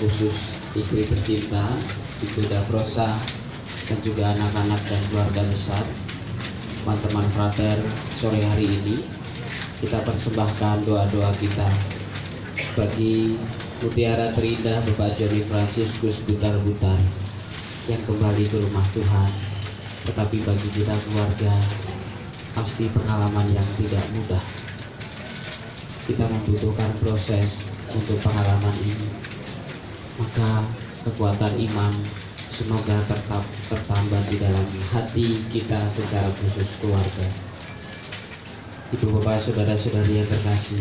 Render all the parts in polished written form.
khusus istri tercinta, Ibu Dafrosa, dan juga anak-anak dan keluarga besar, teman-teman frater, sore hari ini kita persembahkan doa-doa kita bagi mutiara terindah Bapak Joni Franciscus Butar-Butar yang kembali ke rumah Tuhan. Tetapi bagi kita keluarga, pasti pengalaman yang tidak mudah. Kita membutuhkan proses untuk pengalaman ini. Maka kekuatan iman semoga tetap bertambah di dalam hati kita secara khusus keluarga. Ibu bapak saudara-saudari yang terkasih,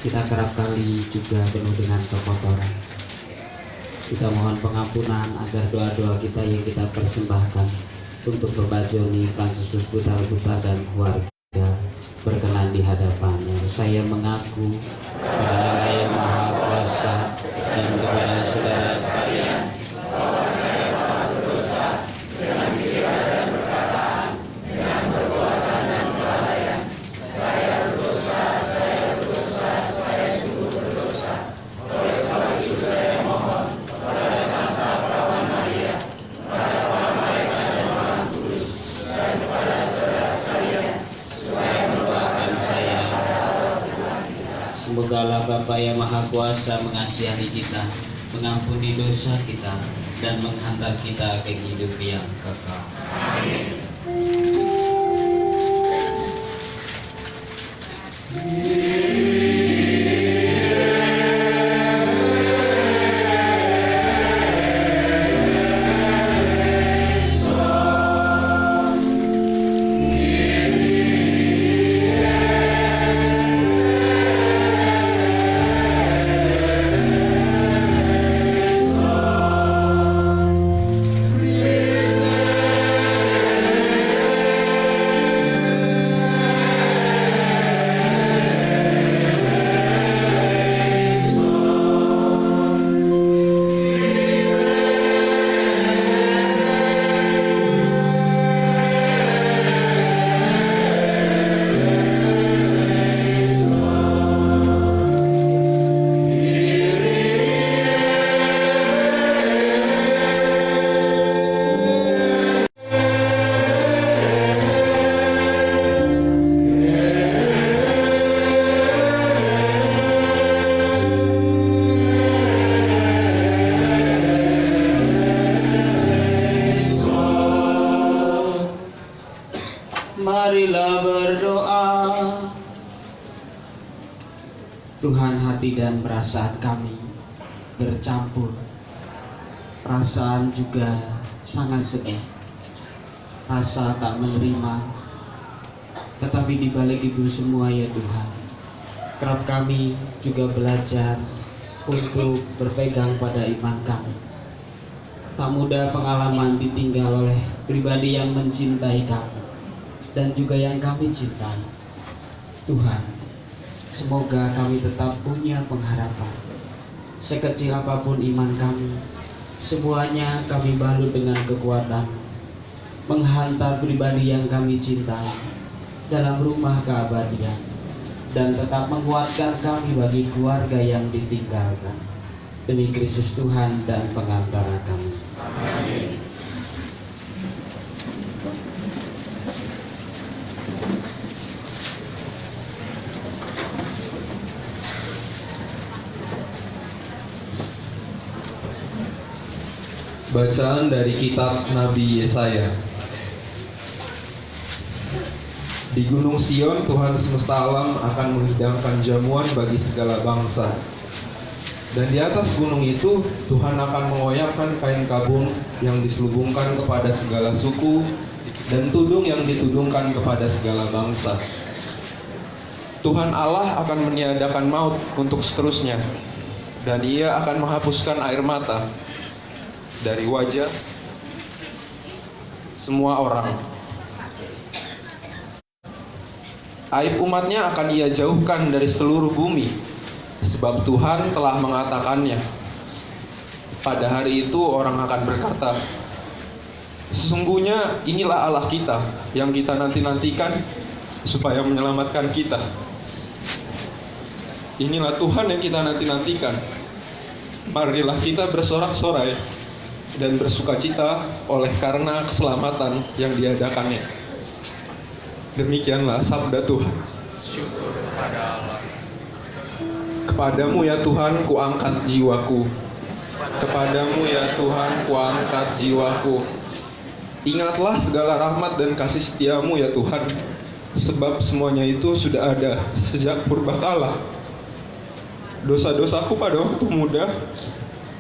kita kerap kali juga penuh dengan kekotoran. Kita mohon pengampunan agar doa-doa kita yang kita persembahkan untuk Bapak Joni Franciscus Butar-Butar dan keluarga berkenan di hadapannya. Saya mengaku kepada Allah yang Maha Kuasa dan kepada saudara sekalian bahwa saya telah berdosa dengan pikiran dan perkataan, dengan perbuatan dan kelalaian. Saya berdosa, saya sungguh berdosa. Oleh sebab itu saya mohon kepada Santa Perawan Maria, kepada para malaikat dan orang kudus, dan kepada saudara sekalian, supaya mendoakan saya. Semoga Allah Bapa yang Maha Kuasa mengasihi kita, mengampuni dosa kita, dan menghantar kita ke hidup yang kekal. Amin. Marilah berdoa. Tuhan, hati dan perasaan kami bercampur. Perasaan juga sangat sedih, rasa tak menerima. Tetapi di balik itu semua ya Tuhan, kerap kami juga belajar untuk berpegang pada iman kami. Tak mudah pengalaman ditinggal oleh pribadi yang mencintai kami dan juga yang kami cintai. Tuhan, semoga kami tetap punya pengharapan. Sekecil apapun iman kami, semuanya kami balut dengan kekuatan, menghantar pribadi yang kami cintai dalam rumah keabadian, dan tetap menguatkan kami bagi keluarga yang ditinggalkan. Demi Kristus Tuhan dan pengantara kami. Amin. Bacaan dari kitab Nabi Yesaya. Di Gunung Sion, Tuhan semesta alam akan menghidangkan jamuan bagi segala bangsa. Dan di atas gunung itu, Tuhan akan mengoyakkan kain kabung yang diselubungkan kepada segala suku, dan tudung yang ditudungkan kepada segala bangsa. Tuhan Allah akan meniadakan maut untuk seterusnya, dan Ia akan menghapuskan air mata dari wajah semua orang. Aib umatnya akan Ia jauhkan dari seluruh bumi, sebab Tuhan telah mengatakannya. Pada hari itu orang akan berkata, sesungguhnya inilah Allah kita yang kita nanti-nantikan supaya menyelamatkan kita. Inilah Tuhan yang kita nanti-nantikan. marilah kita bersorak-sorai dan bersukacita oleh karena keselamatan yang diadakannya. Demikianlah sabda Tuhan. Syukur kepada Allah. Kepadamu ya Tuhan kuangkat jiwaku. Kepadamu ya Tuhan kuangkat jiwaku. Ingatlah segala rahmat dan kasih setiamu ya Tuhan, sebab semuanya itu sudah ada sejak purbakala. Dosa-dosaku pada waktu muda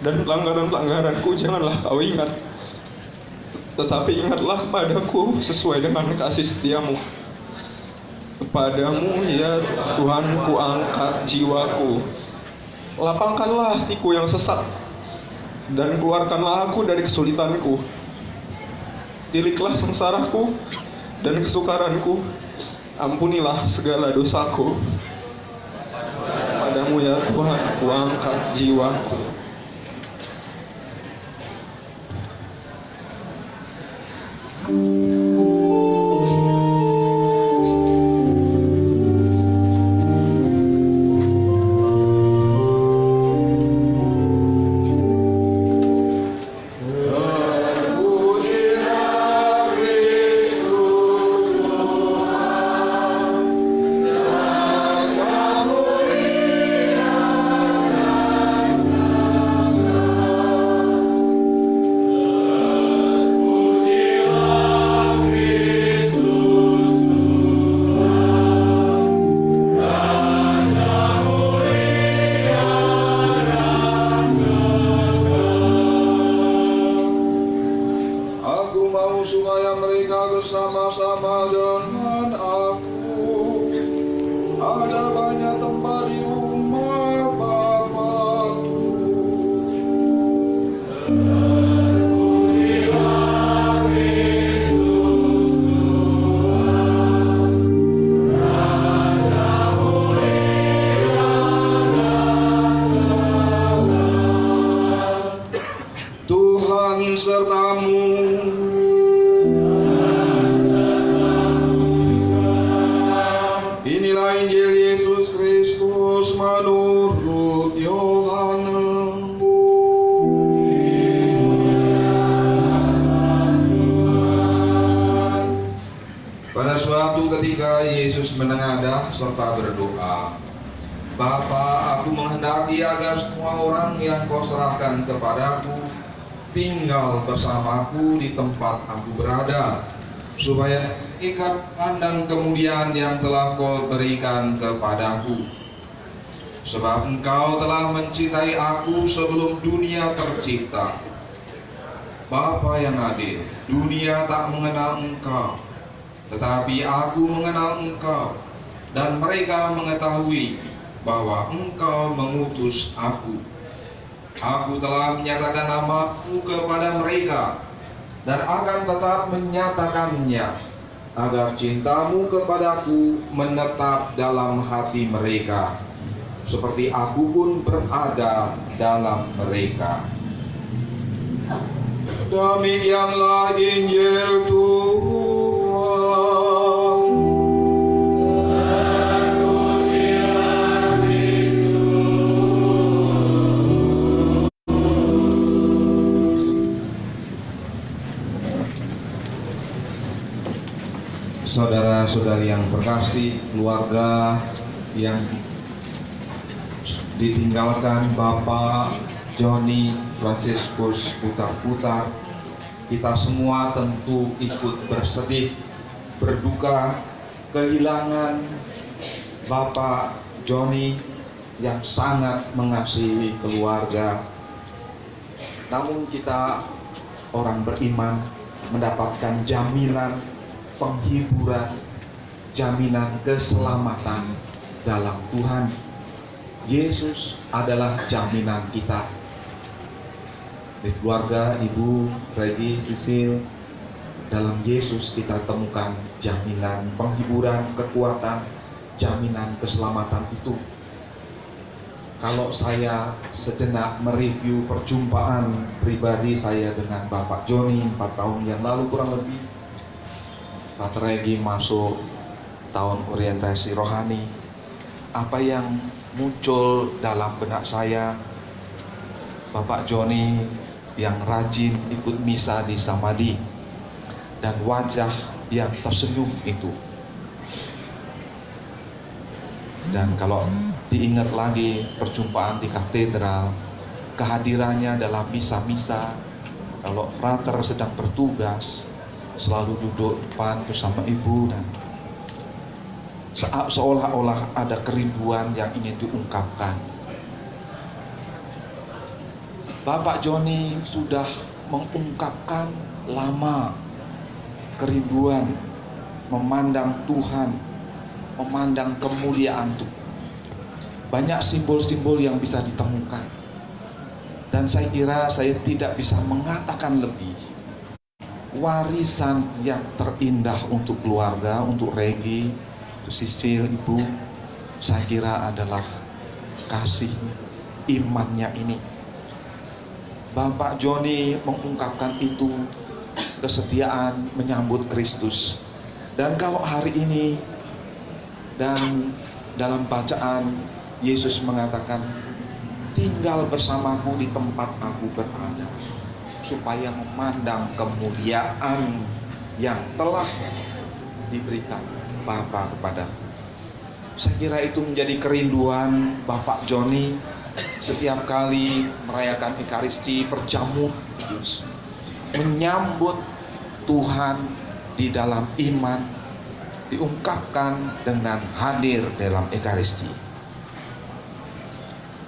dan pelanggaran-pelanggaranku janganlah kau ingat, tetapi ingatlah padaku sesuai dengan kasih setiamu. Kepadamu ya Tuhan kuangkat jiwaku. Lapangkanlah hatiku yang sesat dan keluarkanlah aku dari kesulitanku. Tiliklah sengsaraku dan kesukaranku, ampunilah segala dosaku. Padamu ya Tuhan kuangkat jiwaku. Supaya mereka bersama-sama dengan aku. Ada banyak tempat di rumah Bapakku. Tuhan sertamu. Inilah Injil Yesus Kristus menurut Yohanes. Pada suatu ketika Yesus menengadah serta berdoa, Bapa, aku menghendaki agar semua orang yang kau serahkan kepadaku tinggal bersamaku di tempat aku berada, supaya ikat pandang kemudian yang telah kau berikan kepadaku. Sebab engkau telah mencintai aku sebelum dunia tercipta. Bapa yang adil, dunia tak mengenal engkau, tetapi aku mengenal engkau, dan mereka mengetahui bahwa engkau mengutus aku. Aku telah menyatakan namaku kepada mereka, dan akan tetap menyatakannya, agar cintamu kepadaku menetap dalam hati mereka, seperti aku pun berada dalam mereka. Demikianlah Injil Tuhan. Saudara-saudari yang terkasih, keluarga yang ditinggalkan Bapak Joni Fransiskus Putar-Putar, kita semua tentu ikut bersedih, berduka kehilangan Bapak Joni yang sangat mengasihi keluarga. Namun kita orang beriman mendapatkan jaminan penghiburan, jaminan keselamatan dalam Tuhan. Yesus adalah jaminan kita. Di keluarga Ibu Regi Sisil, dalam Yesus kita temukan jaminan penghiburan, kekuatan, jaminan keselamatan itu. Kalau saya sejenak mereview perjumpaan pribadi saya dengan Bapak Joni 4 tahun yang lalu kurang lebih, Pak Regi masuk tahun orientasi rohani. Apa yang muncul dalam benak saya, Bapak Joni yang rajin ikut misa di Samadhi, dan wajah yang tersenyum itu. Dan kalau diingat lagi perjumpaan di katedral, kehadirannya dalam misa-misa, kalau frater sedang bertugas, selalu duduk depan bersama ibu, dan seolah-olah ada kerinduan yang ingin diungkapkan. Bapak Joni sudah mengungkapkan lama kerinduan memandang Tuhan, memandang kemuliaan Tuhan. Banyak simbol-simbol yang bisa ditemukan, dan saya kira saya tidak bisa mengatakan lebih. Warisan yang terindah untuk keluarga, untuk Regi, untuk Sisil, ibu, saya kira adalah kasih imannya ini. Bapak Joni mengungkapkan itu, kesetiaan menyambut Kristus. Dan kalau hari ini, dan dalam bacaan Yesus mengatakan, tinggal bersamaku di tempat aku berada, supaya memandang kemuliaan yang telah diberikan Bapa kepada. Saya kira itu menjadi kerinduan Bapak Joni setiap kali merayakan Ekaristi, perjamuan kudus, menyambut Tuhan di dalam iman, diungkapkan dengan hadir dalam Ekaristi.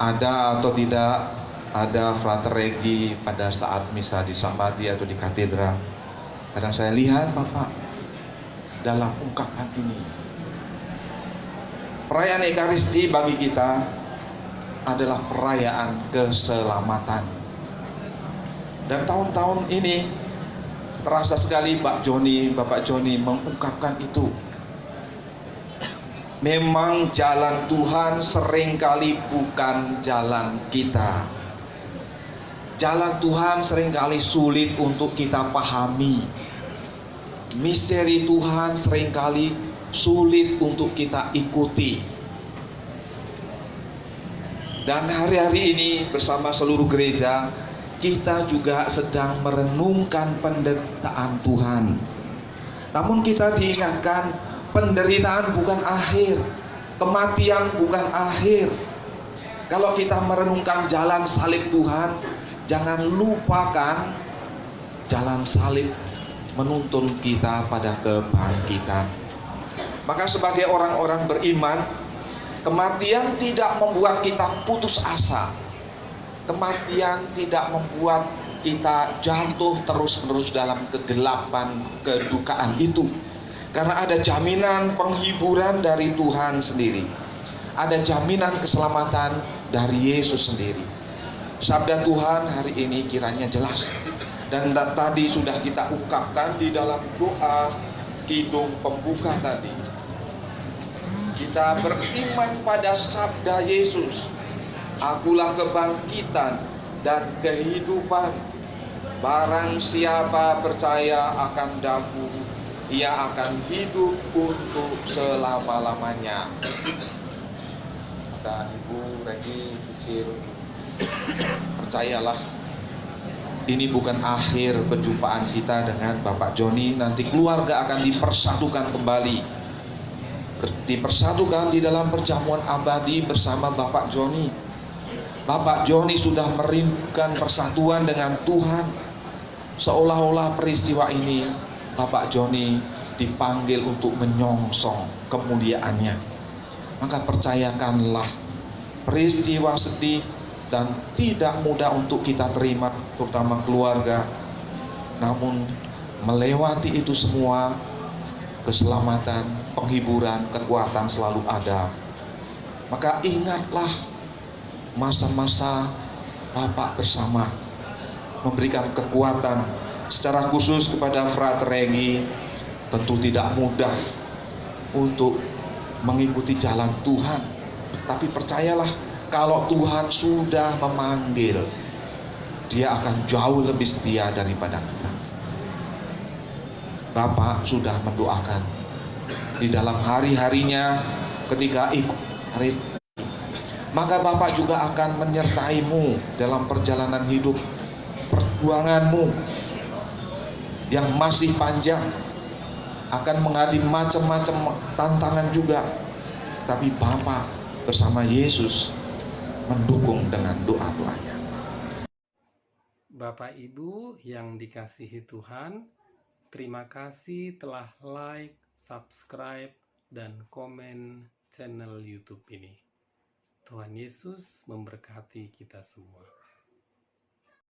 Ada atau tidak ada Frater Regi pada saat misa di Samadhi atau di katedral, kadang saya lihat Bapak dalam ungkapan ini. Perayaan Ekaristi bagi kita adalah perayaan keselamatan. Dan tahun-tahun ini terasa sekali Bapak Joni mengungkapkan itu. Memang jalan Tuhan seringkali bukan jalan kita. Jalan Tuhan seringkali sulit untuk kita pahami. Misteri Tuhan seringkali sulit untuk kita ikuti. Dan hari-hari ini bersama seluruh gereja, kita juga sedang merenungkan penderitaan Tuhan. Namun kita diingatkan, penderitaan bukan akhir, kematian bukan akhir. Kalau kita merenungkan jalan salib Tuhan, jangan lupakan jalan salib menuntun kita pada kebangkitan. Maka sebagai orang-orang beriman, kematian tidak membuat kita putus asa. Kematian tidak membuat kita jatuh terus-menerus dalam kegelapan, kedukaan itu. Karena ada jaminan penghiburan dari Tuhan sendiri. Ada jaminan keselamatan dari Yesus sendiri. Sabda Tuhan hari ini kiranya jelas. Dan tadi sudah kita ungkapkan di dalam doa kidung pembuka tadi. Kita beriman pada sabda Yesus, akulah kebangkitan dan kehidupan. Barang siapa percaya akan Daku, ia akan hidup untuk selama-lamanya. Kata Ibu Regi Sisil, percayalah, ini bukan akhir perjumpaan kita dengan Bapak Joni. Nanti keluarga akan dipersatukan kembali, dipersatukan di dalam perjamuan abadi bersama Bapak Joni. Bapak Joni sudah merindukan persatuan dengan Tuhan. Seolah-olah peristiwa ini Bapak Joni dipanggil untuk menyongsong kemuliaannya. Maka percayakanlah, peristiwa sedih dan tidak mudah untuk kita terima, terutama keluarga. Namun melewati itu semua, keselamatan, penghiburan, kekuatan selalu ada. Maka ingatlah masa-masa Bapak bersama, memberikan kekuatan secara khusus kepada Frater Regi. Tentu tidak mudah untuk mengikuti jalan Tuhan, tapi percayalah, kalau Tuhan sudah memanggil, Dia akan jauh lebih setia daripada kita. Bapak sudah mendoakan di dalam hari-harinya ketika ikut hari, maka Bapak juga akan menyertaimu dalam perjalanan hidup, perjuanganmu yang masih panjang, akan menghadapi macam-macam tantangan juga. Tapi Bapak bersama Yesus mendukung dengan doa-doanya. Bapak Ibu yang dikasihi Tuhan, terima kasih telah like, subscribe, dan komen channel YouTube ini. Tuhan Yesus memberkati kita semua.